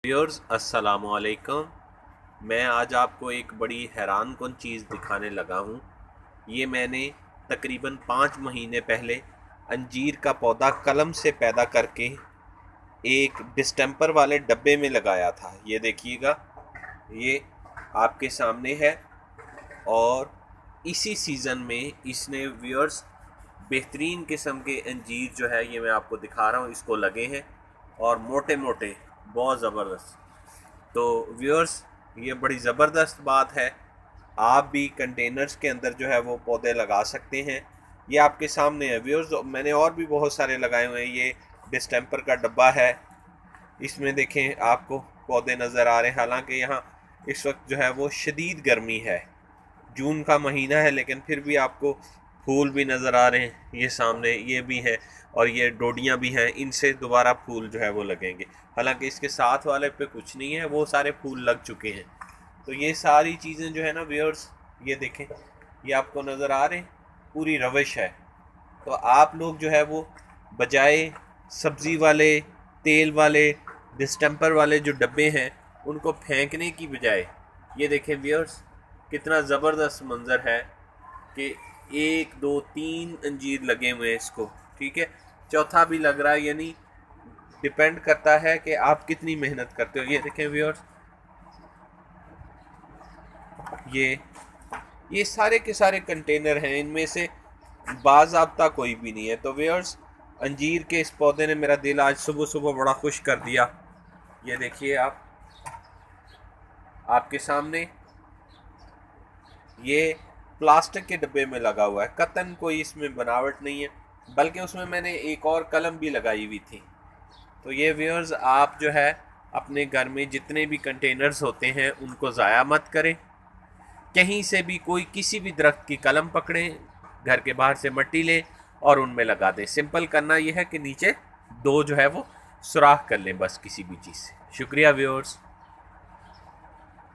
Viewers अस्सलाम वालेकुम। मैं आज आपको एक बड़ी हैरान कुन चीज़ दिखाने लगा हूँ। ये मैंने तकरीबन 5 महीने पहले अंजीर का पौधा कलम से पैदा करके एक डिस्टेंपर वाले डब्बे में लगाया था। ये देखिएगा, ये आपके सामने है। और इसी सीज़न में इसने व्यूअर्स बेहतरीन किस्म के अंजीर जो है, ये मैं आपको दिखा रहा हूँ, इसको लगे हैं और मोटे मोटे, बहुत ज़बरदस्त। तो व्यूअर्स, ये बड़ी ज़बरदस्त बात है। आप भी कंटेनर्स के अंदर जो है वो पौधे लगा सकते हैं। ये आपके सामने है व्यूअर्स। मैंने और भी बहुत सारे लगाए हुए हैं। ये डिस्टेंपर का डब्बा है, इसमें देखें आपको पौधे नज़र आ रहे हैं। हालांकि यहाँ इस वक्त जो है वो शदीद गर्मी है, जून का महीना है, लेकिन फिर भी आपको फूल भी नज़र आ रहे हैं। ये सामने ये भी है और ये डोडियाँ भी हैं, इनसे दोबारा फूल जो है वो लगेंगे। हालांकि इसके साथ वाले पे कुछ नहीं है, वो सारे फूल लग चुके हैं। तो ये सारी चीज़ें जो है ना व्यूअर्स, ये देखें, ये आपको नज़र आ रहे हैं, पूरी रविश है। तो आप लोग जो है वो बजाय सब्ज़ी वाले, तेल वाले, डिस्टेंपर वाले जो डब्बे हैं, उनको फेंकने की बजाय ये देखें व्यूअर्स, कितना ज़बरदस्त मंज़र है कि 1 2 3 अंजीर लगे हुए हैं इसको। ठीक है, चौथा भी लग रहा है। यानी डिपेंड करता है कि आप कितनी मेहनत करते हो। ये देखें व्यूअर्स, ये सारे के सारे कंटेनर हैं, इनमें से बाज़ाब्ता कोई भी नहीं है। तो व्यूअर्स, अंजीर के इस पौधे ने मेरा दिल आज सुबह सुबह बड़ा खुश कर दिया। ये देखिए आप, आपके सामने ये प्लास्टिक के डब्बे में लगा हुआ है, कतन कोई इसमें बनावट नहीं है, बल्कि उसमें मैंने एक और कलम भी लगाई हुई थी। तो ये व्यूअर्स, आप जो है अपने घर में जितने भी कंटेनर्स होते हैं उनको ज़ाया मत करें। कहीं से भी कोई किसी भी दरख्त की कलम पकड़ें, घर के बाहर से मिट्टी लें और उनमें लगा दें। सिंपल करना यह है कि नीचे दो जो है वो सुराख कर लें बस किसी भी चीज़ से। शुक्रिया व्यूअर्स।